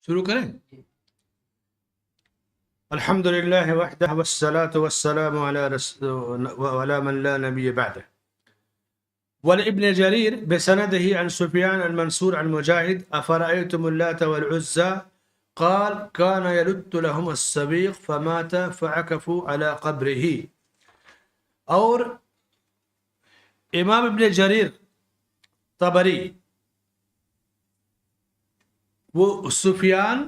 شروع کریں؟ الحمدللہ وحدہ والصلاة والسلام على من لا نبی بعدہ. ولابن جرير بسنده عن سفيان المنصور عن مجاهد أفرأيتم اللات والعزى قال كان يلت لهم السبيق فمات فعكفوا على قبره. اور امام ابن جریر طبری وہ سفیان،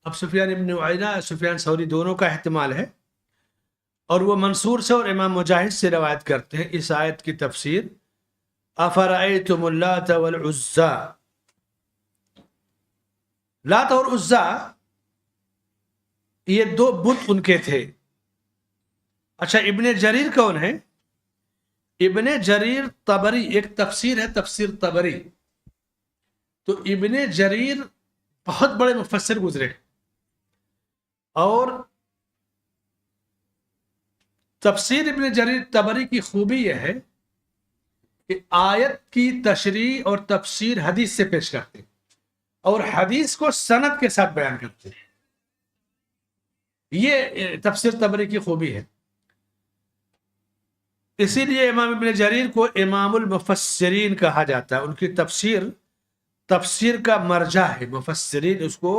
اب سفیان ابن عیینہ سفیان ثوری دونوں کا احتمال ہے، اور وہ منصور سے اور امام مجاہد سے روایت کرتے ہیں اس آیت کی تفسیر افرأیتم اللات والعزى. لات اور عزا یہ دو بت ان کے تھے. اچھا، ابن جریر کون ہے؟ ابن جریر طبری، ایک تفسیر ہے تفسیر طبری. تو ابن جریر بہت بڑے مفسر گزرے، اور تفسیر ابن جریر طبری کی خوبی یہ ہے کہ آیت کی تشریح اور تفسیر حدیث سے پیش کرتے اور حدیث کو سند کے ساتھ بیان کرتے. یہ تفسیر طبری کی خوبی ہے. اسی لیے امام ابن جریر کو امام المفسرین کہا جاتا ہے. ان کی تفسیر کا مرجع ہے. مفسرین اس کو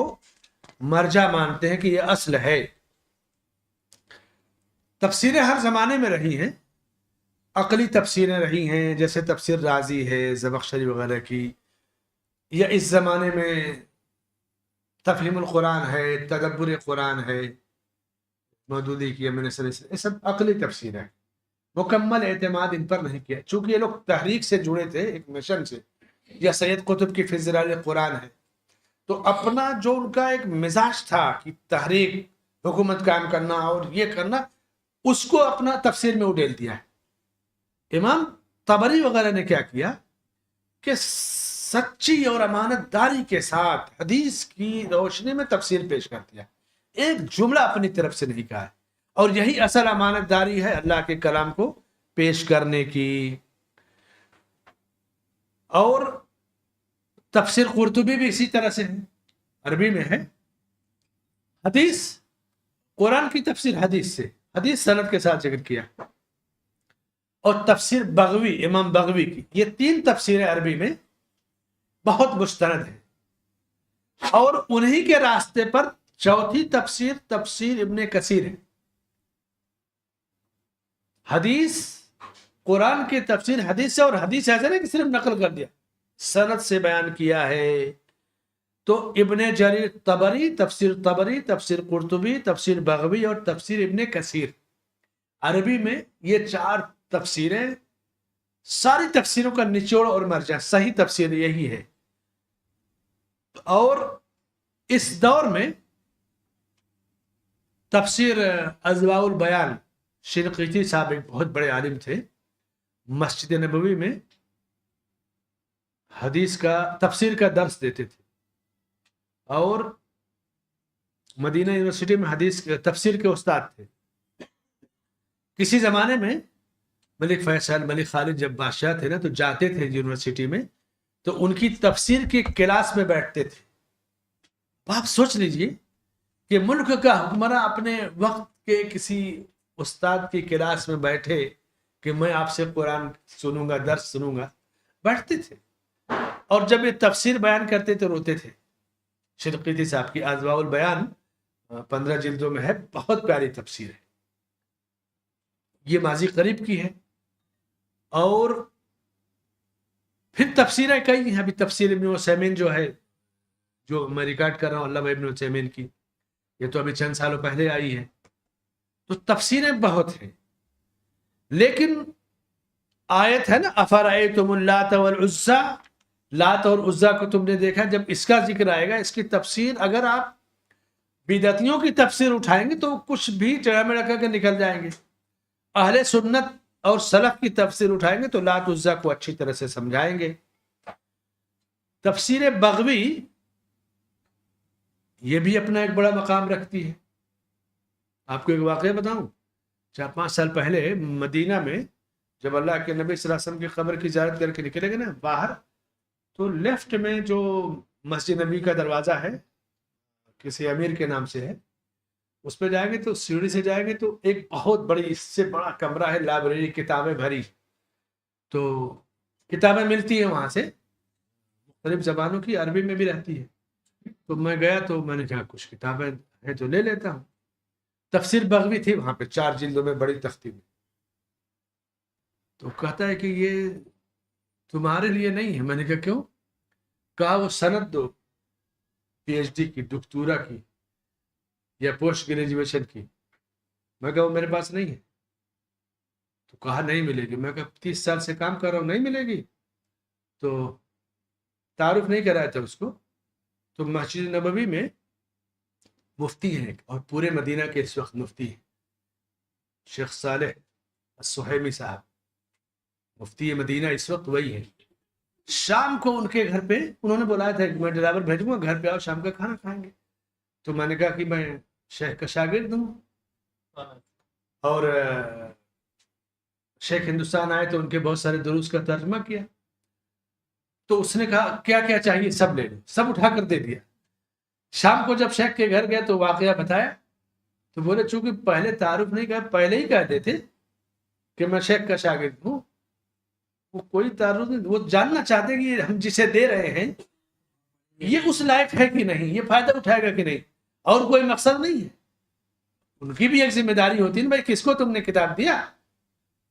مرجع مانتے ہیں کہ یہ اصل ہے. تفسیریں ہر زمانے میں رہی ہیں، عقلی تفسیریں رہی ہیں، جیسے تفسیر رازی ہے زمخشری وغیرہ کی، یا اس زمانے میں تفہیم القرآن ہے، تدبر قرآن ہے مودودی کی، یہ سب عقلی تفسیر ہے. مکمل اعتماد ان پر نہیں کیا، چونکہ یہ لوگ تحریک سے جڑے تھے، ایک مشن سے. یا سید قطب کی فی ظلال قرآن ہے، تو اپنا جو ان کا ایک مزاج تھا کہ تحریک، حکومت قائم کرنا اور یہ کرنا، اس کو اپنا تفسیر میں اڈیل دیا ہے. امام طبری وغیرہ نے کیا کیا کہ سچی اور امانت داری کے ساتھ حدیث کی روشنی میں تفسیر پیش کر دیا. ایک جملہ اپنی طرف سے نہیں کہا ہے، اور یہی اصل امانت داری ہے اللہ کے کلام کو پیش کرنے کی. اور تفسیر قرطبی بھی اسی طرح سے ہے، عربی میں ہے. حدیث قرآن کی تفسیر حدیث سے، حدیث سند کے ساتھ ذکر کیا. اور تفسیر بغوی، امام بغوی کی، یہ 3 تفسیریں عربی میں بہت مستند ہیں. اور انہی کے راستے پر چوتھی تفسیر تفسیر ابن کثیر ہے. حدیث قرآن کی تفسیر حدیث سے، اور حدیث ایسا نہیں کہ صرف نقل کر دیا، سند سے بیان کیا ہے. تو ابن جریر طبری، تفسیر قرطبی، تفسیر بغوی اور تفسیر ابن کثیر، عربی میں یہ 4 تفسیریں. ساری تفسیروں کا نچوڑ اور مرجع صحیح تفسیر یہی ہے. اور اس دور میں تفسیر اضواء البیان، شنقیطی صاحب ایک بہت بڑے عالم تھے، مسجد نبوی میں حدیث کا تفسیر کا درس دیتے تھے، اور مدینہ یونیورسٹی میں حدیث تفسیر کے استاد تھے. کسی زمانے میں ملک فیصل، ملک خالد جب بادشاہ تھے نا، تو جاتے تھے یونیورسٹی میں، تو ان کی تفسیر کی کلاس میں بیٹھتے تھے. آپ سوچ لیجئے کہ ملک کا حکمراں اپنے وقت کے کسی استاد کی کلاس میں بیٹھے کہ میں آپ سے قرآن سنوں گا، درس سنوں گا. بیٹھتے تھے، اور جب یہ تفسیر بیان کرتے تو روتے تھے. شنقیطی صاحب کی اضواء البیان 15 جلدوں میں ہے، بہت پیاری تفسیر ہے. یہ ماضی قریب کی ہے. اور پھر تفسیریں کئی ہیں. ابھی تفسیر ابن عثیمین جو ہے، جو میں ریکارڈ کر رہا ہوں، علامہ ابن عثیمین کی، یہ تو ابھی چند سالوں پہلے آئی ہے. تو تفسیریں بہت ہیں، لیکن آیت ہے نا افرأیتم اللات والعزى، لات اور عزا کو تم نے دیکھا. جب اس کا ذکر آئے گا، اس کی تفسیر اگر آپ بدعتیوں کی تفسیر اٹھائیں گے تو کچھ بھی ٹیڑھا میڑھا کر کے نکل جائیں گے. اہل سنت اور سلف کی تفسیر اٹھائیں گے تو لات عزا کو اچھی طرح سے سمجھائیں گے. تفسیر بغوی یہ بھی اپنا ایک بڑا مقام رکھتی ہے. آپ کو ایک واقعہ بتاؤں، 4-5 سال پہلے مدینہ میں جب اللہ کے نبی صلی اللہ علیہ وسلم کی قبر کی زیارت کر کے نکلے گئے نا باہر، تو لیفٹ میں جو مسجد نبی کا دروازہ ہے، کسی امیر کے نام سے ہے، اس پہ جائیں گے تو سیڑھی سے جائیں گے تو ایک بہت بڑی، اس سے بڑا کمرہ ہے، لائبریری، کتابیں بھری، تو کتابیں ملتی ہیں وہاں سے مختلف زبانوں کی، عربی میں بھی رہتی ہے۔ تو میں گیا تو میں نے کہا کچھ کتابیں ہیں تو لے لیتا ہوں۔ تفسیر بغوی تھی وہاں پہ 4 جلدوں میں بڑی تختی میں۔ تو کہتا ہے کہ یہ تمہارے لیے نہیں ہے۔ میں نے کہا کیوں؟ کہا وہ سند دو پی ایچ ڈی کی، دکتورا کی یا پوسٹ گریجویشن کی۔ میں کہا وہ میرے پاس نہیں ہے۔ تو کہا نہیں ملے گی۔ میں کہا 30 سال سے کام کر رہا ہوں، نہیں ملے گی؟ تو تعارف نہیں کرایا تھا اس کو۔ تو مسجد نبوی میں مفتی ہیں اور پورے مدینہ کے اس وقت مفتی ہیں، شیخ صالح السحیمی صاحب، مفتی مدینہ اس وقت وہی ہے۔ شام کو ان کے گھر پہ انہوں نے بلایا تھا کہ میں ڈرائیور بھیجوں گا، گھر پہ آؤ، شام کا کھانا کھائیں گے۔ تو میں نے کہا کہ میں شیخ کا شاگرد ہوں، اور شیخ ہندوستان آئے تو ان کے بہت سارے دروس کا ترجمہ کیا۔ تو اس نے کہا کیا کیا چاہیے سب لے لو، سب اٹھا کر دے دیا۔ شام کو جب شیخ کے گھر گئے تو واقعہ بتایا، تو بولے چونکہ پہلے تعارف نہیں کہا، پہلے ہی کہہ دیتے کہ میں شیخ کا شاگرد ہوں، وہ کوئی تعارف نہیں، وہ جاننا چاہتے کہ ہم جسے دے رہے ہیں یہ اس لائق ہے کہ نہیں، یہ فائدہ اٹھائے گا کہ نہیں، اور کوئی مقصد نہیں ہے۔ ان کی بھی ایک ذمہ داری ہوتی ہے، بھائی کس کو تم نے کتاب دیا۔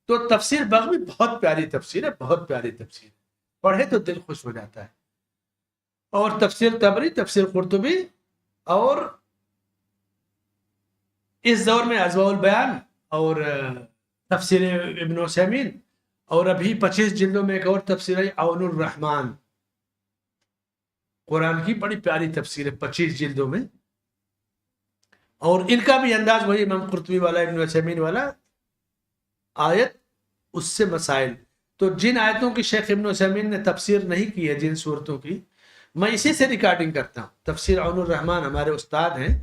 تو تفسیر بغوی بہت پیاری تفسیر ہے، بہت پیاری تفسیر ہے، پڑھے تو دل خوش ہو جاتا ہے۔ اور تفسیر طبری، تفسیر قرطبی، اور اس دور میں اضواء البیان اور تفسیر ابن عثیمین، اور ابھی 25 جلدوں میں ایک اور تفسیر ہے عون الرحمن، قرآن کی بڑی پیاری تفسیر ہے 25 جلدوں میں، اور ان کا بھی انداز وہی امام قرطبی والا، ابن عثیمین والا، آیت اس سے مسائل۔ تو جن آیتوں کی شیخ ابن عثیمین نے تفسیر نہیں کی ہے، جن صورتوں کی، میں اسی سے ریکارڈنگ کرتا ہوں۔ تفسیر عون الرحمن ہمارے استاد ہیں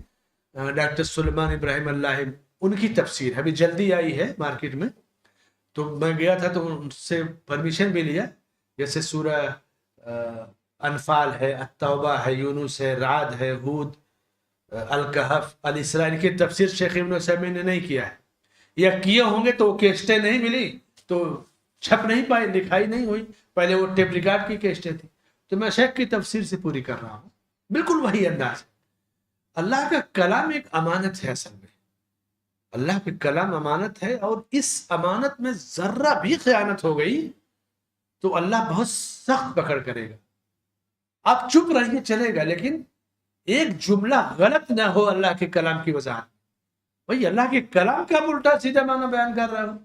ڈاکٹر سلیمان ابراہیم اللہ، ان کی تفسیر ابھی جلدی آئی ہے مارکیٹ میں، تو میں گیا تھا تو ان سے پرمیشن بھی لیا۔ جیسے سورہ انفال ہے، التوبہ ہے، یونس ہے، رعد ہے، ہود، الکہف، الاسراء، ان کی تفسیر شیخ ابن عثیمین نے نہیں کیا ہے، یا کیے ہوں گے تو وہ کیسٹیں نہیں ملی، تو چھپ نہیں پائی، لکھائی نہیں ہوئی، پہلے وہ ٹیپ ریکارڈ کی کیسٹیں تھی۔ تو میں شیخ کی تفسیر سے پوری کر رہا ہوں، بالکل وہی انداز ہے۔ اللہ کا کلام ایک امانت ہے، اصل میں اللہ کا کلام امانت ہے، اور اس امانت میں ذرہ بھی خیانت ہو گئی تو اللہ بہت سخت پکڑ کرے گا۔ آپ چپ رہیے چلے گا، لیکن ایک جملہ غلط نہ ہو اللہ کے کلام کی وضاحت۔ بھائی اللہ کے کلام کا الٹا سیدھا معنی بیان کر رہا ہوں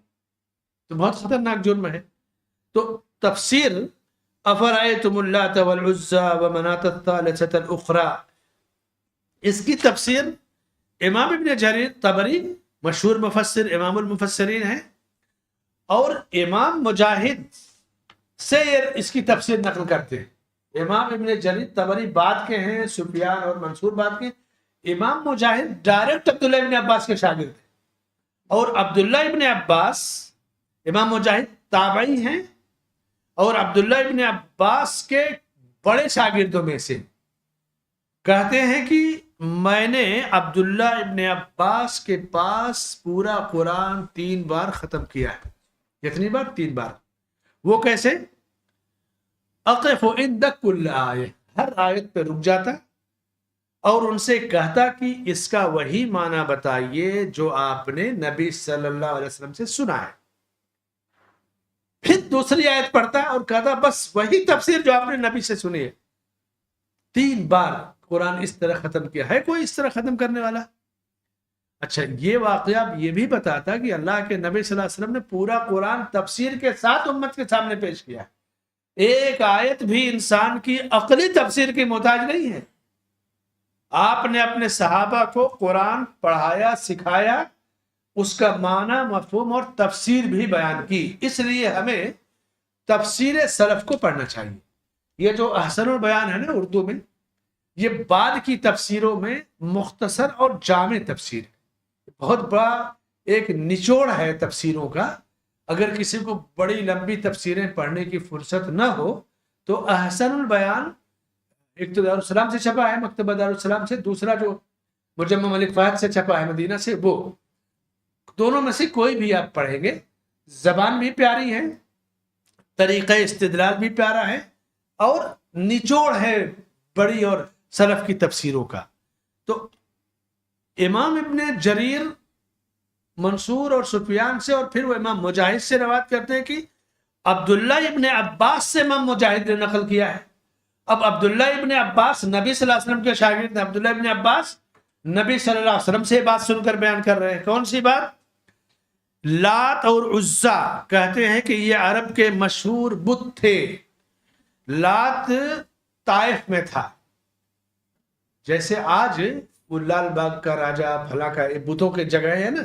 تو بہت خطرناک جرم ہے۔ تو تفسیر افرأیتم اللات والعزى ومناة الثالثة الأخرى، اس کی تفسیر امام ابن جریر طبری، مشہور مفسر، امام المفسرین ہیں، اور امام مجاہد سے اس کی تفسیر نقل کرتے ہیں۔ امام ابن جریر طبری بعد کے ہیں، سفیان اور منصور بعد کے۔ امام مجاہد ڈائریکٹ عبداللہ ابن عباس کے شاگرد ہیں، اور عبداللہ ابن عباس، امام مجاہد تابعی ہیں اور عبداللہ ابن عباس کے بڑے شاگردوں میں سے۔ کہتے ہیں کہ میں نے عبداللہ ابن عباس کے پاس پورا قرآن 3 بار ختم کیا ہے۔ کتنی بار؟ 3 بار۔ وہ کیسے؟ اقف عند کل آیہ، ہر آیت پہ رک جاتا اور ان سے کہتا کہ اس کا وہی معنی بتائیے جو آپ نے نبی صلی اللہ علیہ وسلم سے سنا ہے۔ پھر دوسری آیت پڑھتا اور کہتا بس وہی تفسیر جو آپ نے نبی سے سنی ہے۔ 3 بار قرآن اس طرح ختم کیا ہے، کوئی اس طرح ختم کرنے والا؟ اچھا، یہ واقعہ یہ بھی بتاتا کہ اللہ کے نبی صلی اللہ علیہ وسلم نے پورا قرآن تفسیر کے ساتھ امت کے سامنے پیش کیا ہے۔ ایک آیت بھی انسان کی عقلی تفسیر کی محتاج نہیں ہے۔ آپ نے اپنے صحابہ کو قرآن پڑھایا، سکھایا، اس کا معنی، مفہوم اور تفسیر بھی بیان کی۔ اس لیے ہمیں تفسیر سلف کو پڑھنا چاہیے۔ یہ جو احسن البیان ہے نا اردو میں، یہ بعد کی تفسیروں میں مختصر اور جامع تفسیر ہے، بہت بڑا ایک نچوڑ ہے تفسیروں کا۔ اگر کسی کو بڑی لمبی تفسیریں پڑھنے کی فرصت نہ ہو تو احسن البیان ایک تو دارالسلام سے چھپا ہے مکتبہ دارالسلام سے، دوسرا جو مجمع ملک فہد سے چھپا ہے مدینہ سے، وہ دونوں میں سے کوئی بھی آپ پڑھیں گے زبان بھی پیاری ہے، طریقہ استدلال بھی پیارا ہے، اور نچوڑ ہے بڑی اور سلف کی تفسیروں کا۔ تو امام ابن جریر منصور اور سفیان سے، اور پھر وہ امام مجاہد سے روایت کرتے ہیں کہ عبداللہ ابن عباس سے امام مجاہد نے نقل کیا ہے۔ اب عبداللہ ابن عباس نبی صلی اللہ علیہ وسلم کے شاگرد ہیں، عبداللہ ابن عباس نبی صلی اللہ علیہ وسلم سے بات سن کر بیان کر رہے ہیں۔ کون سی بات؟ لات اور عزا کہتے ہیں کہ یہ عرب کے مشہور بت تھے۔ لات طائف میں تھا، جیسے آج وہ لال باغ کا راجہ پھلا کا بتوں کے جگہ ہے نا،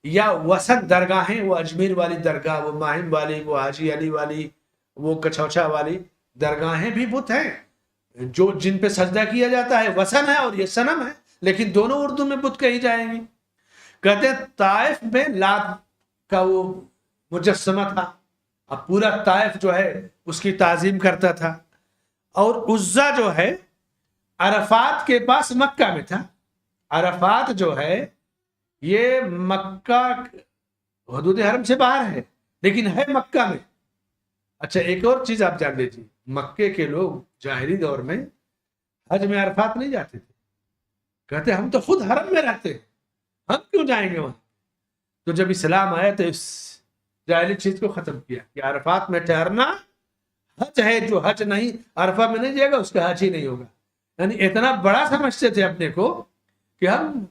یا وسط درگاہیں، وہ اجمیر والی درگاہ، وہ ماہم والی، وہ حاجی علی والی، وہ کچھوچا والی درگاہیں بھی بت ہیں جو جن پہ سجدہ کیا جاتا ہے، وثن ہے اور یہ صنم ہے، لیکن دونوں اردو میں بت کہی جائیں گی۔ کہتے ہیں طائف میں لات کا وہ مجسمہ تھا، اب پورا طائف جو ہے اس کی تعظیم کرتا تھا، اور عزا جو ہے عرفات کے پاس مکہ میں تھا۔ عرفات جو ہے یہ مکہ حدود حرم سے باہر ہے، لیکن ہے مکہ میں۔ اچھا ایک اور چیز آپ جان لیجیے، مکے کے لوگ ظاہری دور میں حج میں عرفات نہیں جاتے تھے، کہتے ہم تو خود حرم میں رہتے ہیں، ہم کیوں جائیں گے وہاں؟ تو جب اسلام آیا تو اس ظاہری چیز کو ختم کیا کہ عرفات میں ٹھہرنا حج ہے، جو حج نہیں عرفہ میں نہیں جائے گا اس کا حج ہی نہیں ہوگا۔ یعنی اتنا بڑا سمجھتے تھے اپنے کو کہ ہم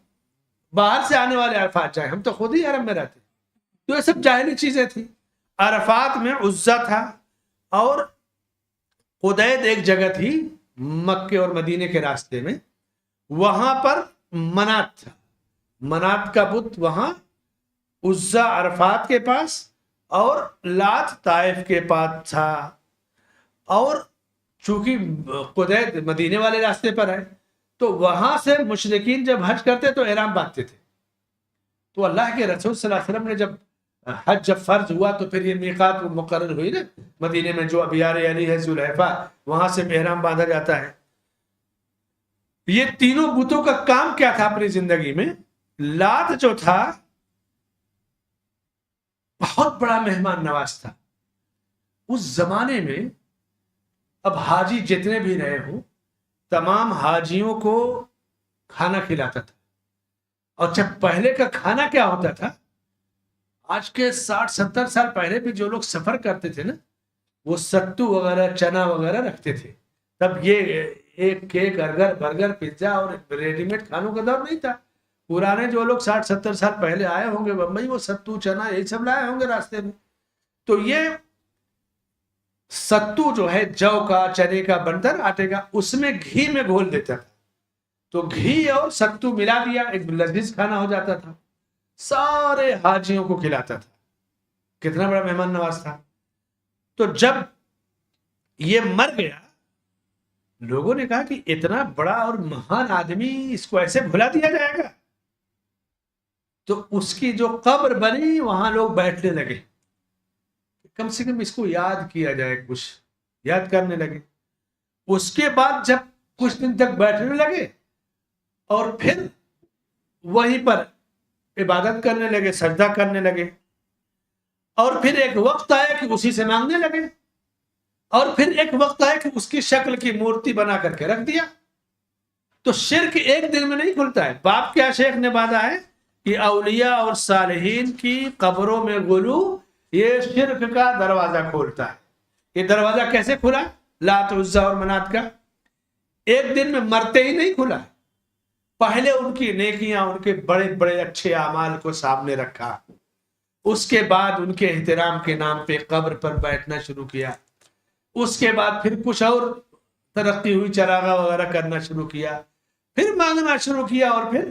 باہر سے آنے والے عرفات جائیں، ہم تو خود ہی حرم میں رہتے۔ تو یہ سب جاہلی چیزیں تھیں۔ عرفات میں عزا تھا، اور قدید ایک جگہ تھی مکے اور مدینے کے راستے میں، وہاں پر منات تھا، منات کا بت وہاں، عزا عرفات کے پاس اور لات طائف کے پاس تھا۔ اور چونکہ قدید مدینے والے راستے پر ہے تو وہاں سے مشرکین جب حج کرتے تو احرام باندھتے تھے۔ تو اللہ کے رسول صلی اللہ علیہ وسلم نے جب حج جب فرض ہوا تو پھر یہ میقات مقرر ہوئی نا مدینے میں، جو ابیار علی ہے ذوالحلیفہ، وہاں سے احرام باندھا جاتا ہے۔ یہ تینوں بتوں کا کام کیا تھا اپنی زندگی میں؟ لات جو تھا بہت بڑا مہمان نواز تھا اس زمانے میں۔ اب حاجی جتنے بھی رہے ہوں تمام حاجیوں کو کھانا کھلاتا تھا، اور جب پہلے کا کھانا کیا ہوتا تھا، آج کے 60-70 سال پہلے بھی جو لوگ سفر کرتے تھے نا، وہ ستو وغیرہ چنا وغیرہ رکھتے تھے۔ تب یہ ایک کیک برگر پیزا اور ریڈی میڈ کھانوں کا دور نہیں تھا۔ پرانے جو لوگ 60-70 سال پہلے آئے ہوں گے بمبئی، وہ ستو چنا یہی سب لائے ہوں گے راستے میں۔ تو یہ ستو جو ہے جو کا چنے کا بنتر آٹے کا، اس میں گھی میں گھول دیتا تھا، تو گھی اور ستو ملا دیا، ایک لذیذ کھانا ہو جاتا تھا، سارے حاجیوں کو کھلاتا تھا۔ کتنا بڑا مہمان نواز تھا۔ تو جب یہ مر گیا، لوگوں نے کہا کہ اتنا بڑا اور مہان آدمی، اس کو ایسے بھلا دیا جائے گا؟ تو اس کی جو قبر بنی وہاں لوگ بیٹھنے لگے، کم سے کم اس کو یاد کیا جائے، کچھ یاد کرنے لگے۔ اس کے بعد جب کچھ دن تک بیٹھنے لگے اور پھر وہیں پر عبادت کرنے لگے، سجدہ کرنے لگے، اور پھر ایک وقت آیا کہ اسی سے مانگنے لگے، اور پھر ایک وقت آیا کہ اس کی شکل کی مورتی بنا کر کے رکھ دیا۔ تو شرک ایک دن میں نہیں کھلتا ہے۔ باپ کیا شیخ نے باندھا ہے کہ اولیاء اور صالحین کی قبروں میں غلو یہ شرک کا دروازہ کھولتا ہے۔ یہ دروازہ کیسے کھلا؟ لات عزا اور منات کا ایک دن میں مرتے ہی نہیں کھلا، پہلے ان کی نیکیاں، ان کے بڑے بڑے اچھے اعمال کو سامنے رکھا، اس کے بعد ان کے احترام کے نام پہ قبر پر بیٹھنا شروع کیا، اس کے بعد پھر کچھ اور ترقی ہوئی، چراغا وغیرہ کرنا شروع کیا، پھر مانگنا شروع کیا، اور پھر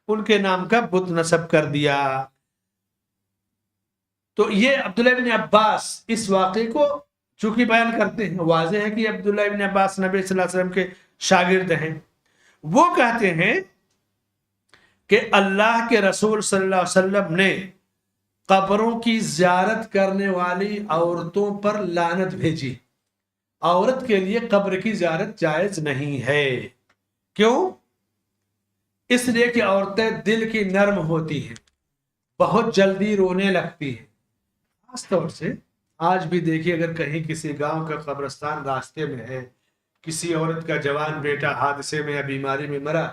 ان کے نام کا بت نصب کر دیا۔ تو یہ عبداللہ ابن عباس اس واقعے کو چونکہ بیان کرتے ہیں، واضح ہے کہ عبداللہ ابن عباس نبی صلی اللہ علیہ وسلم کے شاگرد ہیں۔ وہ کہتے ہیں کہ اللہ کے رسول صلی اللہ علیہ وسلم نے قبروں کی زیارت کرنے والی عورتوں پر لعنت بھیجی، عورت کے لیے قبر کی زیارت جائز نہیں ہے. کیوں؟ اس لیے کہ عورتیں دل کی نرم ہوتی ہیں، بہت جلدی رونے لگتی ہیں. خاص طور سے آج بھی دیکھیے، اگر کہیں کسی گاؤں کا قبرستان راستے میں ہے، کسی عورت کا جوان بیٹا حادثے میں یا بیماری میں مرا،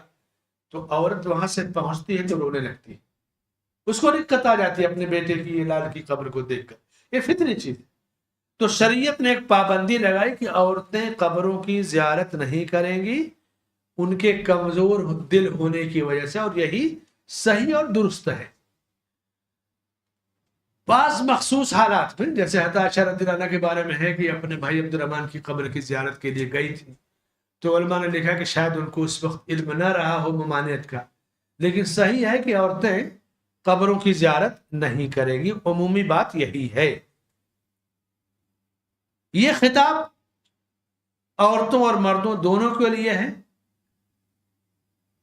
تو عورت وہاں سے پہنچتی ہے تو رونے لگتی ہے. اس کو دقت آ جاتی ہے اپنے بیٹے کی یہ لال کی قبر کو دیکھ کر. یہ فطری چیز ہے. تو شریعت نے ایک پابندی لگائی کہ عورتیں قبروں کی زیارت نہیں کریں گی، ان کے کمزور دل ہونے کی وجہ سے، اور یہی صحیح اور درست ہے. بعض مخصوص حالات میں، جیسے حضرت عائشہ رضی اللہ عنہا کے بارے میں ہے کہ اپنے بھائی عبد الرحمن کی قبر کی زیارت کے لیے گئی تھی، تو علماء نے لکھا کہ شاید ان کو اس وقت علم نہ رہا ہو ممانعت کا، لیکن صحیح ہے کہ عورتیں قبروں کی زیارت نہیں کریں گی. عمومی بات یہی ہے. یہ خطاب عورتوں اور مردوں دونوں کے لیے ہے.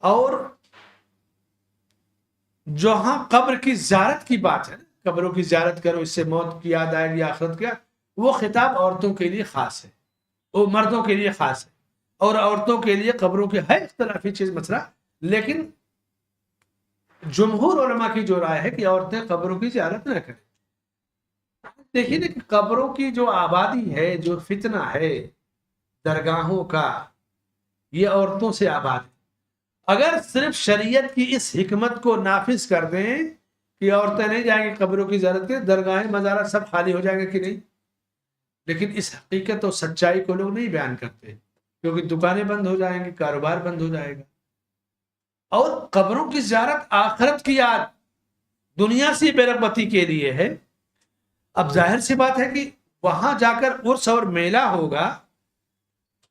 اور جہاں قبر کی زیارت کی بات ہے، قبروں کی زیارت کرو، اس سے موت کی یاد آئے گی، آخرت کا، وہ خطاب عورتوں کے لیے خاص ہے، وہ مردوں کے لیے خاص ہے. اور عورتوں کے لیے قبروں کی ہے اختلافی چیز مسئلہ، لیکن جمہور علماء کی جو رائے ہے کہ عورتیں قبروں کی زیارت نہ کریں. دیکھیے نا کہ قبروں کی جو آبادی ہے، جو فتنہ ہے درگاہوں کا، یہ عورتوں سے آباد ہے. اگر صرف شریعت کی اس حکمت کو نافذ کر دیں کہ عورتیں نہیں جائیں گی قبروں کی زیارت کے، درگاہیں مزارات سب خالی ہو جائیں گے کہ نہیں. لیکن اس حقیقت اور سچائی کو لوگ نہیں بیان کرتے، کیونکہ دکانیں بند ہو جائیں گی، کاروبار بند ہو جائے گا. اور قبروں کی زیارت آخرت کی یاد، دنیا سے بے رغبتی کے لیے ہے. اب ظاہر سی بات ہے کہ وہاں جا کر عرس اور میلہ ہوگا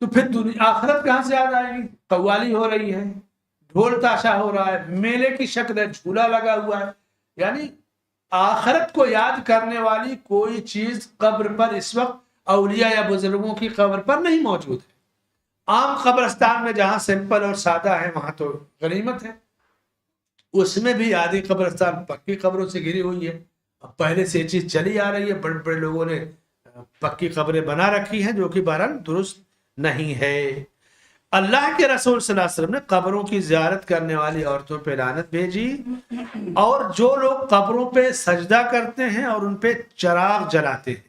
تو پھر آخرت کہاں سے یاد آئے گی؟ قوالی ہو رہی ہے، ڈھول تاشا ہو رہا ہے، میلے کی شکل ہے، جھولا لگا ہوا ہے. یعنی آخرت کو یاد کرنے والی کوئی چیز قبر پر اس وقت اولیاء یا بزرگوں کی قبر پر نہیں موجود ہے. عام قبرستان میں جہاں سمپل اور سادہ ہے وہاں تو غنیمت ہے. اس میں بھی آدھی قبرستان پکی قبروں سے گھری ہوئی ہے. اب پہلے سے یہ چیز چلی آ رہی ہے، بڑے بڑے لوگوں نے پکی قبریں بنا رکھی ہیں، جو کہ بہرحال درست نہیں ہے. اللہ کے رسول صلی اللہ علیہ وسلم نے قبروں کی زیارت کرنے والی عورتوں پہ لعنت بھیجی، اور جو لوگ قبروں پہ سجدہ کرتے ہیں اور ان پہ چراغ جلاتے ہیں.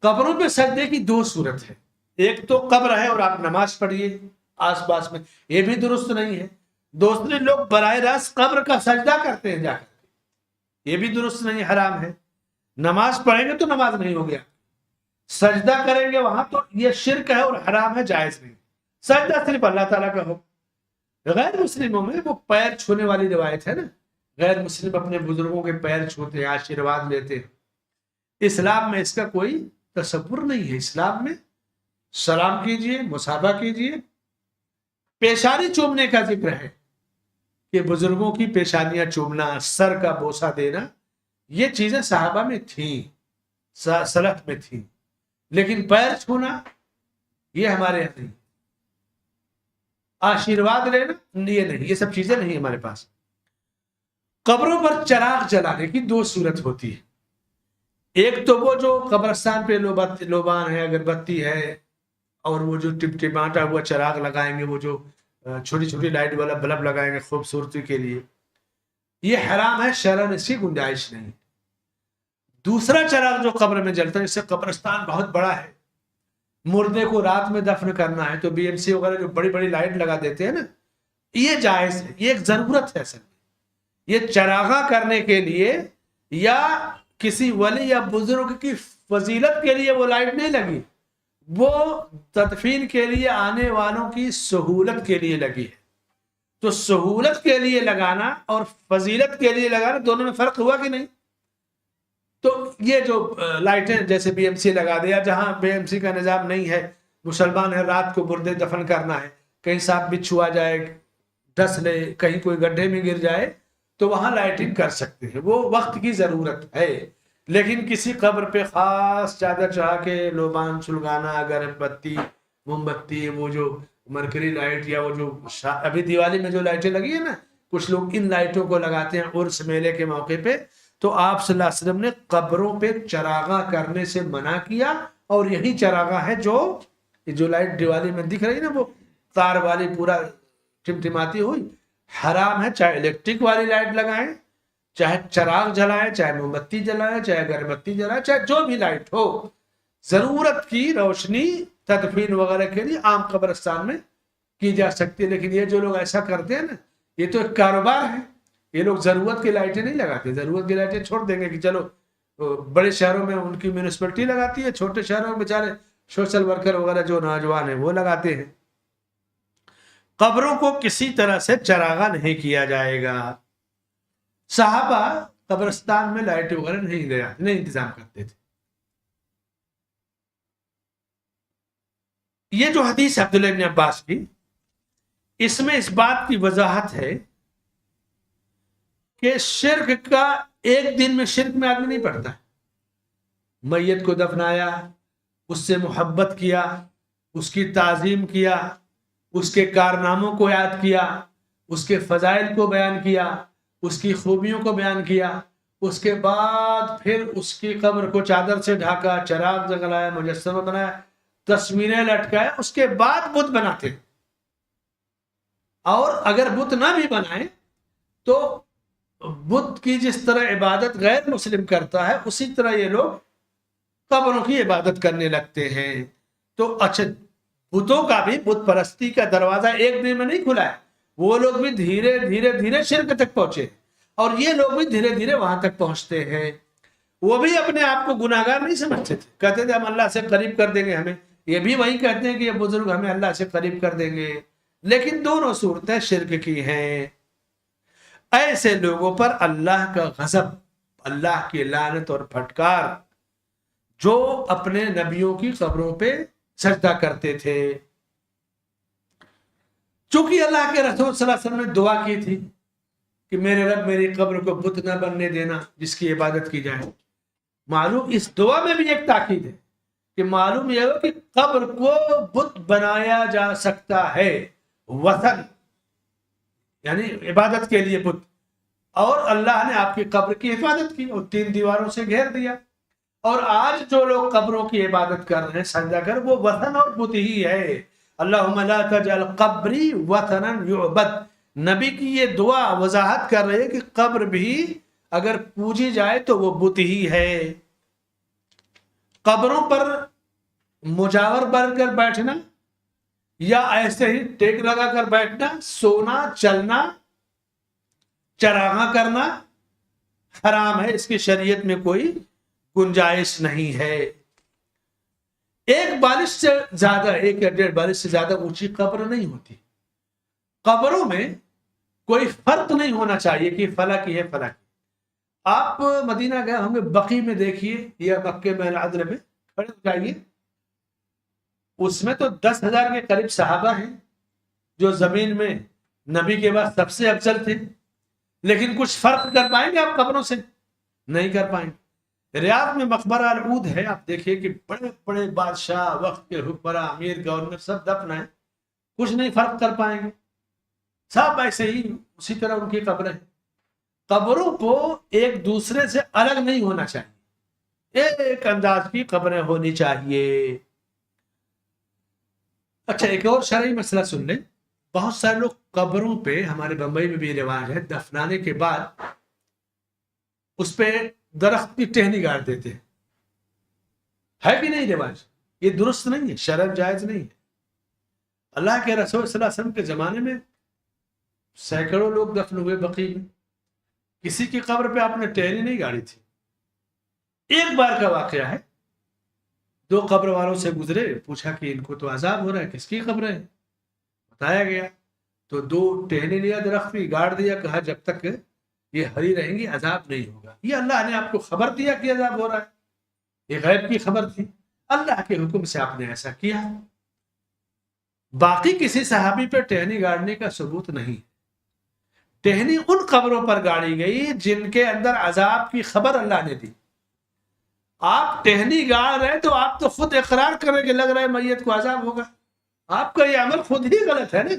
قبروں پہ سجدے کی دو صورت ہے. ایک تو قبر ہے اور آپ نماز پڑھیے آس پاس میں، یہ بھی درست نہیں ہے. دوسرے لوگ براہ راست قبر کا سجدہ کرتے ہیں جا کر، یہ بھی درست نہیں، حرام ہے. نماز پڑھیں گے تو نماز نہیں ہو گیا، سجدہ کریں گے وہاں تو یہ شرک ہے اور حرام ہے، جائز نہیں. سجدہ صرف اللہ تعالیٰ کا ہو. غیر مسلموں میں وہ پیر چھونے والی روایت ہے نا، غیر مسلم اپنے بزرگوں کے پیر چھوتے ہیں، آشیرواد لیتے ہیں. اسلام میں اس کا کوئی تصور نہیں ہے. اسلام میں سلام کیجئے، مصافحہ کیجئے. پیشانی چومنے کا ذکر ہے کہ بزرگوں کی پیشانیاں چومنا، سر کا بوسہ دینا، یہ چیزیں صحابہ میں تھیں، سلف میں تھیں. لیکن پیر چھونا یہ ہمارے یہاں نہیں. آشیرواد لینا یہ نہیں، یہ سب چیزیں نہیں ہمارے پاس. قبروں پر چراغ جلانے کی دو صورت ہوتی ہے. ایک تو وہ جو قبرستان پہ لوبان ہے، اگربتی ہے، اور وہ جو ٹمٹماتا ہوا چراغ لگائیں گے، وہ جو چھوٹی چھوٹی لائٹ والا بلب لگائیں گے خوبصورتی کے لیے، یہ حرام ہے، شرعاً اس کی گنجائش نہیں. دوسرا چراغ جو قبر میں جلتا ہے، اس سے قبرستان بہت بڑا ہے، مردے کو رات میں دفن کرنا ہے تو بی ایم سی وغیرہ جو بڑی بڑی لائٹ لگا دیتے ہیں نا، یہ جائز ہے، یہ ایک ضرورت ہے. اصل میں یہ چراغاں کرنے کے لیے یا کسی ولی یا بزرگ کی فضیلت کے لیے وہ لائٹ نہیں لگی، وہ تدفین کے لیے آنے والوں کی سہولت کے لیے لگی ہے. تو سہولت کے لیے لگانا اور فضیلت کے لیے لگانا دونوں میں فرق ہوا کہ نہیں؟ تو یہ جو لائٹیں جیسے بی ایم سی لگا دیا، جہاں بی ایم سی کا نظام نہیں ہے، مسلمان ہے، رات کو مردے دفن کرنا ہے، کہیں سانپ بچھو آ جائے ڈس لے، کہیں کوئی گڈھے میں گر جائے، تو وہاں لائٹنگ کر سکتے ہیں، وہ وقت کی ضرورت ہے. لیکن کسی قبر پہ خاص چادر چڑھا کے لوبان سلگانا، اگر بتی موم بتی، وہ جو مرکری لائٹ، یا وہ جو ابھی دیوالی میں جو لائٹیں لگی ہیں نا، کچھ لوگ ان لائٹوں کو لگاتے ہیں عرس میلے کے موقع پہ، تو آپ صلی اللہ علیہ وسلم نے قبروں پہ چراغاں کرنے سے منع کیا اور یہی چراغاں ہے جو لائٹ دیوالی میں دکھ رہی نا، وہ تار والی پورا ٹمٹماتی ہوئی، حرام ہے. چاہے الیکٹرک والی لائٹ لگائیں، چاہے چراغ جلائیں، چاہے موم بتی جلائیں، چاہے اگر بتی جلائیں، چاہے جو بھی لائٹ ہو، ضرورت کی روشنی تدفین وغیرہ کے لیے عام قبرستان میں کی جا سکتی ہے. لیکن یہ جو لوگ ایسا کرتے ہیں نا، یہ تو ایک کاروبار ہے. یہ لوگ ضرورت کی لائٹیں نہیں لگاتے. ضرورت کی لائٹیں چھوڑ دیں گے کہ چلو بڑے شہروں میں ان کی میونسپلٹی لگاتی ہے، چھوٹے شہروں میں بیچارے سوشل ورکر وغیرہ جو نوجوان ہیں وہ لگاتے ہیں. قبروں کو کسی طرح سے چراغاں نہیں کیا جائے گا. صحابہ قبرستان میں لائٹ وغیرہ نہیں انتظام کرتے تھے. یہ جو حدیث عبداللہ ابن عباس کی، اس میں اس بات کی وضاحت ہے کہ شرک کا ایک دن میں شرک میں آدمی نہیں پڑتا. میت کو دفنایا، اس سے محبت کیا، اس کی تعظیم کیا، اس کے کارناموں کو یاد کیا، اس کے فضائل کو بیان کیا، اس کی خوبیوں کو بیان کیا، اس کے بعد پھر اس کی قبر کو چادر سے ڈھاکا، چراغ جلایا، مجسمہ بنایا، تصویریں لٹکایا، اس کے بعد بت بناتے. اور اگر بت نہ بھی بنائے تو بت کی جس طرح عبادت غیر مسلم کرتا ہے، اسی طرح یہ لوگ قبروں کی عبادت کرنے لگتے ہیں. تو اچھا، بتوں کا بھی، بت پرستی کا دروازہ ایک دن میں نہیں کھلا ہے. وہ لوگ بھی دھیرے دھیرے دھیرے شرک تک پہنچے، اور یہ لوگ بھی دھیرے دھیرے وہاں تک پہنچتے ہیں. وہ بھی اپنے آپ کو گناہگار نہیں سمجھتے تھے، کہتے تھے ہم اللہ سے قریب کر دیں گے ہمیں. یہ بھی وہی کہتے ہیں کہ یہ بزرگ ہمیں اللہ سے قریب کر دیں گے. لیکن دونوں صورتیں شرک کی ہیں. ایسے لوگوں پر اللہ کا غضب، اللہ کی لعنت اور پھٹکار، جو اپنے نبیوں کی قبروں پہ سجدہ کرتے تھے. چونکہ اللہ کے رسول صلی اللہ علیہ وسلم نے دعا کی تھی کہ میرے رب میری قبر کو بت نہ بننے دینا جس کی عبادت کی جائے. معلوم اس دعا میں بھی ایک تاکید ہے کہ معلوم یہ ہو کہ قبر کو بت بنایا جا سکتا ہے، وثن یعنی عبادت کے لیے بت. اور اللہ نے آپ کی قبر کی حفاظت کی اور 3 دیواروں سے گھیر دیا. اور آج جو لوگ قبروں کی عبادت کر رہے ہیں، سجدہ کر، وہ وثن اور بت ہی ہے. اللہم لا تجعل قبری وثنا یعبد. نبی کی یہ دعا وضاحت کر رہے ہیں کہ قبر بھی اگر پوجی جائے تو وہ بت ہی ہے. قبروں پر مجاور بن کر بیٹھنا یا ایسے ہی ٹیک لگا کر بیٹھنا، سونا، چلنا، چراغاں کرنا حرام ہے. اس کی شریعت میں کوئی گنجائش نہیں ہے. ایک بالش سے زیادہ، 1 یا 1.5 بالش سے زیادہ اونچی قبر نہیں ہوتی. قبروں میں کوئی فرق نہیں ہونا چاہیے کہ فلاں کی ہے فلاں کی. آپ مدینہ گئے ہوں گے، بقیع میں دیکھیے یا مکے میں العدل میں کھڑے ہو جائیے، اس میں تو 10,000 کے قریب صحابہ ہیں جو زمین میں نبی کے بعد سب سے افضل تھے. لیکن کچھ فرق کر پائیں گے آپ قبروں سے؟ نہیں کر پائیں گے. ریاض میں مقبرہ العود ہے، آپ دیکھیے کہ بڑے بڑے بادشاہ، وقت کے حکمراں، امیر، گورنر سب دفن ہیں. کچھ نہیں فرق کر پائیں گے، سب ایسے ہی اسی طرح ان کی قبریں ہیں. قبروں کو ایک دوسرے سے الگ نہیں ہونا چاہیے، ایک انداز کی قبریں ہونی چاہیے. اچھا، ایک اور شرعی مسئلہ سن لیں. بہت سارے لوگ قبروں پہ، ہمارے بمبئی میں بھی رواج ہے، دفنانے کے بعد اس پہ درخت کی ٹہنی گاڑ دیتے ہیں. ہے کہ نہیں رواج؟ یہ درست نہیں ہے، شرعاً جائز نہیں ہے. اللہ کے رسول صلی اللہ علیہ وسلم کے زمانے میں سینکڑوں لوگ دفن ہوئے بقیع میں، کسی کی قبر پہ آپ نے ٹہنی نہیں گاڑی تھی. ایک بار کا واقعہ ہے، 2 قبر والوں سے گزرے، پوچھا کہ ان کو تو عذاب ہو رہا ہے، کس کی قبر ہے؟ بتایا گیا تو 2 ٹہنی لیا، درخت کی گاڑ دیا، کہا جب تک یہ ہری رہیں گی عذاب نہیں ہوگا. یہ اللہ نے آپ کو خبر دیا کہ عذاب ہو رہا ہے، یہ غیب کی خبر تھی، اللہ کے حکم سے آپ نے ایسا کیا. باقی کسی صحابی پہ ٹہنی گاڑنے کا ثبوت نہیں. ٹہنی ان قبروں پر گاڑی گئی جن کے اندر عذاب کی خبر اللہ نے دی. آپ ٹہنی گاڑ رہے تو آپ تو خود اقرار کریں کہ لگ رہا ہے میت کو عذاب ہوگا. آپ کا یہ عمل خود ہی غلط ہے نا.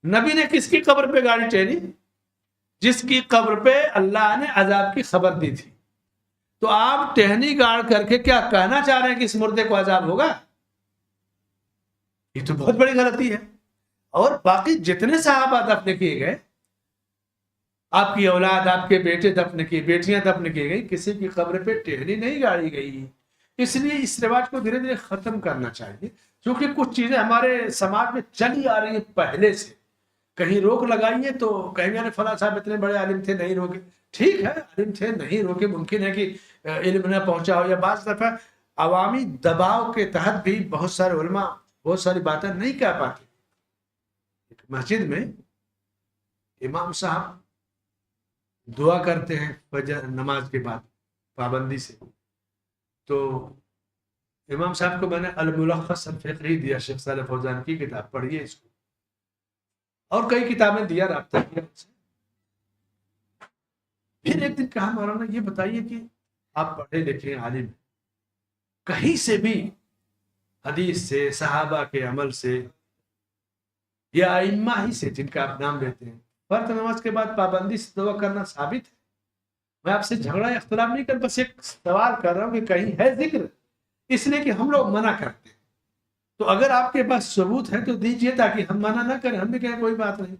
نبی نے کس کی قبر پہ گاڑی ٹہنی؟ جس کی قبر پہ اللہ نے عذاب کی خبر دی تھی. تو آپ ٹہنی گاڑ کر کے کیا کہنا چاہ رہے ہیں کہ اس مردے کو عذاب ہوگا؟ یہ تو بہت بڑی غلطی ہے. اور باقی جتنے صحابہ دفن کیے گئے، آپ کی اولاد، آپ کے بیٹے دفن کیے، بیٹیاں دفن کی گئی، کسی کی قبر پہ ٹہنی نہیں گاڑی گئی. اس لیے اس رواج کو دھیرے دھیرے ختم کرنا چاہیے، کیونکہ کچھ چیزیں ہمارے سماج میں چلی آ رہی ہیں پہلے سے. کہیں روک لگائیے تو کہیں گے فلاں صاحب اتنے بڑے عالم تھے نہیں روکے. ٹھیک ہے، عالم تھے نہیں روکے، ممکن ہے کہ علم نہ پہنچا ہو، یا بعض دفعہ عوامی دباؤ کے تحت بھی بہت سارے علماء بہت ساری باتیں نہیں کہہ پاتے. مسجد میں امام صاحب دعا کرتے ہیں فجر نماز کے بعد پابندی سے، تو امام صاحب کو میں نے الملخص الفقہی دیا، شیخ صالح فوزان کی کتاب، پڑھیے اس کو، اور کئی کتابیں دیا، رابطہ کیا ان سے. پھر ایک دن کہا مولانا یہ بتائیے کہ آپ پڑھے لکھے عالم، کہیں سے بھی حدیث سے، صحابہ کے عمل سے، یا ائمہ ہی سے جن کا آپ نام لیتے ہیں، فرض نماز کے بعد پابندی سے دعا کرنا ثابت ہے؟ میں آپ سے جھگڑا یا اختلاف نہیں کر، بس ایک سوال کر رہا ہوں کہ کہیں ہے ذکر؟ اس لیے کہ ہم لوگ منع کرتے ہیں. تو اگر آپ کے پاس ثبوت ہے تو دیجئے تاکہ ہم منع نہ کریں. ہم نے کہا کوئی بات نہیں.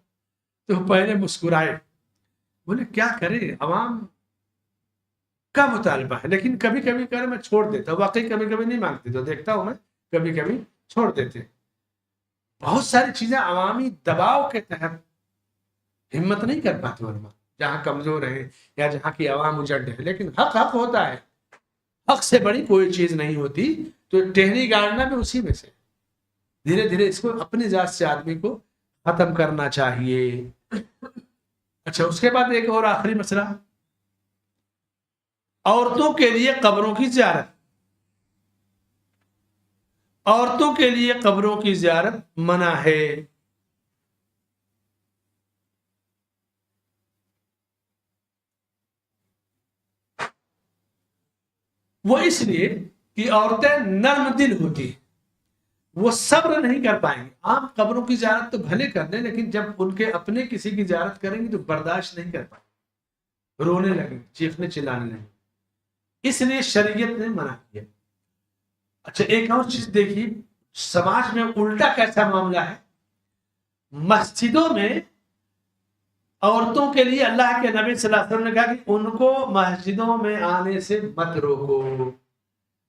تو پہلے مسکرائے، بولے کیا کرے، عوام کا مطالبہ ہے، لیکن کبھی کبھی کرے میں چھوڑ دیتا ہوں. واقعی کبھی کبھی نہیں مانگتے تو دیکھتا ہوں میں، کبھی کبھی چھوڑ دیتے. بہت ساری چیزیں عوامی دباؤ کے تحت ہمت نہیں کر پاتے علماء، جہاں کمزور ہے یا جہاں کی عوام اجڑ ہے. لیکن حق حق ہوتا ہے، حق سے بڑی کوئی چیز نہیں ہوتی. تو ٹہنی گاڑنا بھی اسی میں سے. دھیرے دھیرے اس کو اپنی ذات سے آدمی کو ختم کرنا چاہیے. اچھا، اس کے بعد ایک اور آخری مسئلہ، عورتوں کے لیے قبروں کی زیارت. عورتوں کے لیے قبروں کی زیارت منع ہے. وہ اس لیے کہ عورتیں نرم دل ہوتی، وہ صبر نہیں کر پائیں گے. عام قبروں کی زیارت تو بھلے کر لیں، لیکن جب ان کے اپنے کسی کی زیارت کریں گے تو برداشت نہیں کر پائیں، رونے لگیں، چیخنے چلانے لگیں. اس لیے شریعت نے منع کیا. اچھا، ایک اور چیز دیکھیے، سماج میں الٹا کیسا معاملہ ہے. مسجدوں میں عورتوں کے لیے اللہ کے نبی صلی اللہ علیہ وسلم نے کہا کہ ان کو مسجدوں میں آنے سے مت روکو.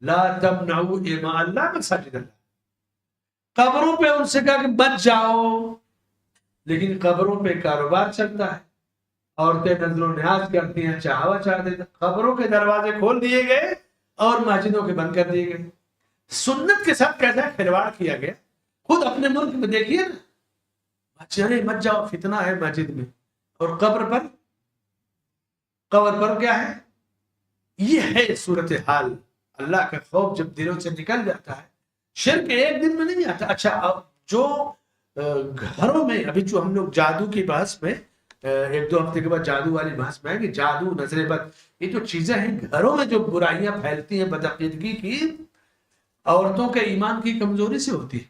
لا تمنعوا اماء اللہ مساجد اللہ. قبروں پہ ان سے کہا کہ بچ جاؤ، لیکن قبروں پہ کاروبار چلتا ہے، عورتیں نظر و نیاز کرتی ہیں، چاہوا چاہ دیتے. قبروں کے دروازے کھول دیے گئے اور مسجدوں کے بند کر دیے گئے. سنت کے ساتھ کیسا کھلواڑ کیا گیا. خود اپنے ملک میں دیکھیے نا، چلے مت جاؤ فتنہ ہے مسجد میں، اور قبر پر کیا ہے. یہ ہے صورتحال. اللہ کا خوف جب دلوں سے نکل جاتا ہے، شرک ایک دن میں نہیں آتا. اچھا، اب جو گھروں میں ابھی جو ہم لوگ جادو کی بحث میں ایک دو ہفتے کے بعد جادو والی بحث میں ہے کہ جادو، نظر بد، یہ جو چیزیں ہیں گھروں میں جو برائیاں پھیلتی ہیں بدعقیدگی کی، عورتوں کے ایمان کی کمزوری سے ہوتی ہے.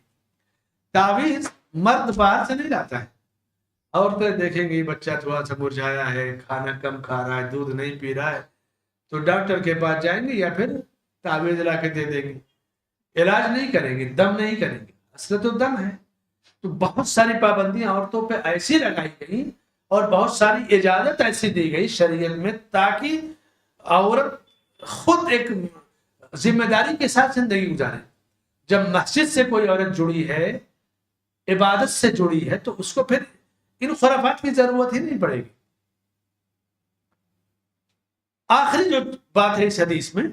تعویذ مرد باہر سے نہیں لاتا ہے. عورتیں دیکھیں گی بچہ تھوڑا سا مرجھایا ہے، کھانا کم کھا رہا ہے، دودھ نہیں پی رہا ہے، تو ڈاکٹر کے پاس جائیں گے یا پھر تعویذ لا کے دے دیں گے. علاج نہیں کریں گے، دم نہیں کریں گے. اصل تو دم ہے. تو بہت ساری پابندیاں عورتوں پہ ایسی لگائی گئی اور بہت ساری اجازت ایسی دی گئی شریعت میں، تاکہ عورت خود ایک ذمہ داری کے ساتھ زندگی گزارے. جب مسجد سے کوئی عورت جڑی ہے، عبادت سے جڑی ہے، تو اس کو پھر ان خرافات کی ضرورت ہی نہیں پڑے گی. آخری جو بات ہے اس حدیث میں،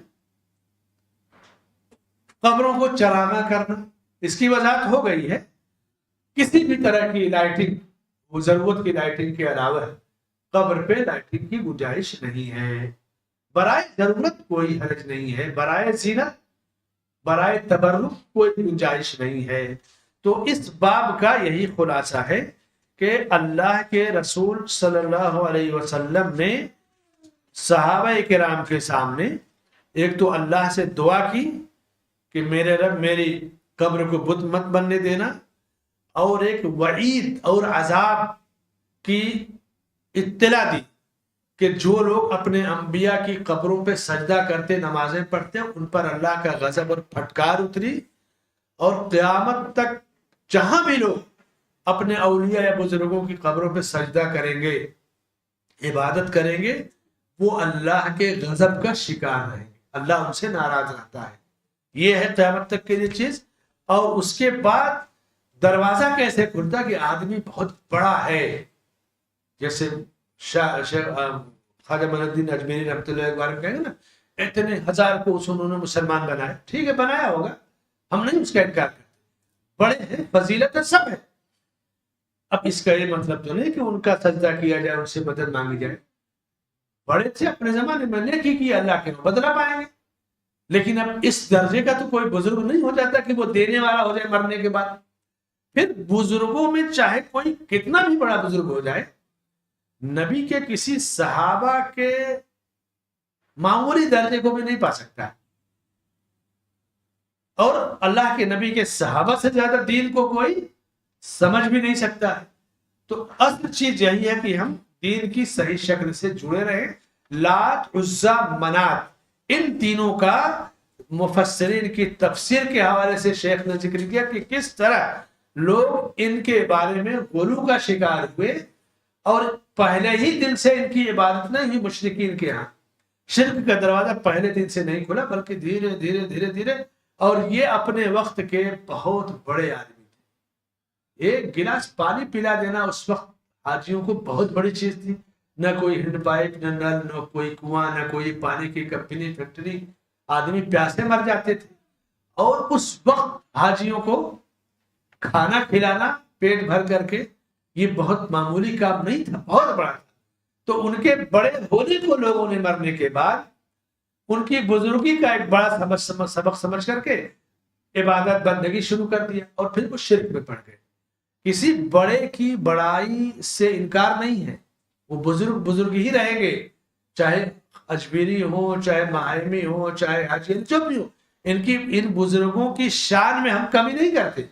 قبروں کو چراغاں کرنا، اس کی وضاحت ہو گئی ہے. کسی بھی طرح کی لائٹنگ، وہ ضرورت کی لائٹنگ کے علاوہ قبر پہ لائٹنگ کی گنجائش نہیں ہے. برائے ضرورت کوئی حرج نہیں ہے، برائے زینت، برائے تبرک کوئی گنجائش نہیں ہے. تو اس باب کا یہی خلاصہ ہے کہ اللہ کے رسول صلی اللہ علیہ وسلم نے صحابہ کرام کے سامنے ایک تو اللہ سے دعا کی کہ میرے رب میری قبر کو بت مت بننے دینا، اور ایک وعید اور عذاب کی اطلاع دی کہ جو لوگ اپنے انبیاء کی قبروں پہ سجدہ کرتے نمازیں پڑھتے ان پر اللہ کا غضب اور پھٹکار اتری، اور قیامت تک جہاں بھی لوگ اپنے اولیاء یا بزرگوں کی قبروں پہ سجدہ کریں گے، عبادت کریں گے، وہ اللہ کے غضب کا شکار رہیں گے، اللہ ان سے ناراض رہتا ہے۔ یہ ہے قیامت تک کے لیے چیز۔ اور اس کے بعد دروازہ کیسے کھلتا کہ آدمی بہت بڑا ہے، جیسے خواجہ معین الدین اجمیری رحمۃ اللہ کے بارے میں کہیں گے نا، اتنے ہزار کو انہوں نے مسلمان بنایا، ٹھیک ہے بنایا ہوگا، ہم نہیں اس کا انکار کرتے، بڑے ہیں، فضیلت ہے، سب ہے۔ اب اس کا یہ مطلب تو نہیں کہ ان کا سجدہ کیا جائے، ان سے مدد مانگی جائے، بڑے تھے اپنے زمانے میں، نیکی کی، اللہ کے بدلہ پائیں گے۔ لیکن اب اس درجے کا تو کوئی بزرگ نہیں ہو جاتا کہ وہ دینے والا ہو جائے مرنے کے بعد۔ پھر بزرگوں میں چاہے کوئی کتنا بھی بڑا بزرگ ہو جائے، نبی کے کسی صحابہ کے معمولی درجے کو بھی نہیں پا سکتا، اور اللہ کے نبی کے صحابہ سے زیادہ دین کو کوئی سمجھ بھی نہیں سکتا ہے۔ تو اصل چیز یہی ہے کہ ہم دین کی صحیح شکل سے جڑے رہیں۔ لات، عزا، منات، ان تینوں کا مفسرین کی تفسیر کے حوالے سے شیخ نے ذکر کیا کہ کس طرح لوگ ان کے بارے میں غلو کا شکار ہوئے، اور پہلے ہی دن سے ان کی عبادت نہیں ہوئی۔ مشرکین کے ہاں شرک کا دروازہ پہلے دن سے نہیں کھلا، بلکہ دھیرے دھیرے دھیرے دھیرے، اور یہ اپنے وقت کے بہت بڑے آدمی تھے۔ ایک گلاس پانی پلا دینا اس وقت حاجیوں کو بہت بڑی چیز تھی، نہ کوئی ہینڈ پائپ، نہ نل، نہ کوئی کنواں، نہ کوئی پانی کی کمپنی فیکٹری، آدمی پیاسے مر جاتے تھے، اور اس وقت حاجیوں کو کھانا کھلانا پیٹ بھر کر کے یہ بہت معمولی کام نہیں تھا، بہت بڑا تھا۔ تو ان کے بڑے ہونے کو لوگوں نے مرنے کے بعد ان کی بزرگی کا ایک بڑا سبق سمجھ کر کے عبادت بندگی شروع کر دیا، اور پھر وہ شرک میں پڑ گئے۔ کسی بڑے کی بڑائی سے انکار نہیں ہے، وہ بزرگ ہی رہیں گے، چاہے اجمیری ہو، چاہے مہائمی ہو، چاہے حاجی، جو بھی ہو، ان بزرگوں کی شان میں ہم کمی نہیں کرتے،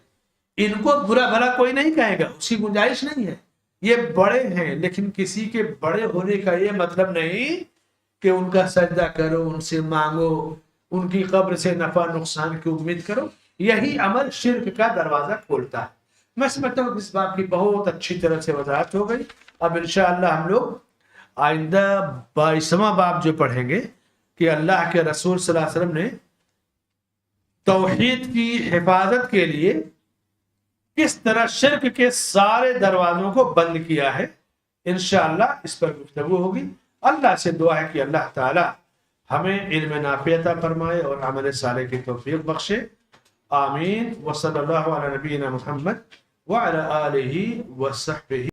ان کو برا بھلا کوئی نہیں کہے گا، اس کی گنجائش نہیں ہے۔ یہ بڑے ہیں، لیکن کسی کے بڑے ہونے کا یہ مطلب نہیں کہ ان کا سجدہ کرو، ان سے مانگو، ان کی قبر سے نفع نقصان کی امید کرو۔ یہی عمل شرک کا دروازہ کھولتا ہے۔ میں سمجھتا ہوں کہ اس بات کی بہت اچھی طرح سے وضاحت ہو گئی۔ اب انشاءاللہ ہم لوگ آئندہ 22واں باب جو پڑھیں گے کہ اللہ کے رسول صلی اللہ علیہ وسلم نے توحید کی حفاظت کے لیے کس طرح شرک کے سارے دروازوں کو بند کیا ہے، انشاءاللہ اس پر گفتگو ہوگی۔ اللہ سے دعا ہے کہ اللہ تعالی ہمیں علم نافع عطا فرمائے اور عمل صالح کی توفیق بخشے۔ آمین۔ وصلی اللہ علی نبینا محمد وعلی آلہ وصحبہ۔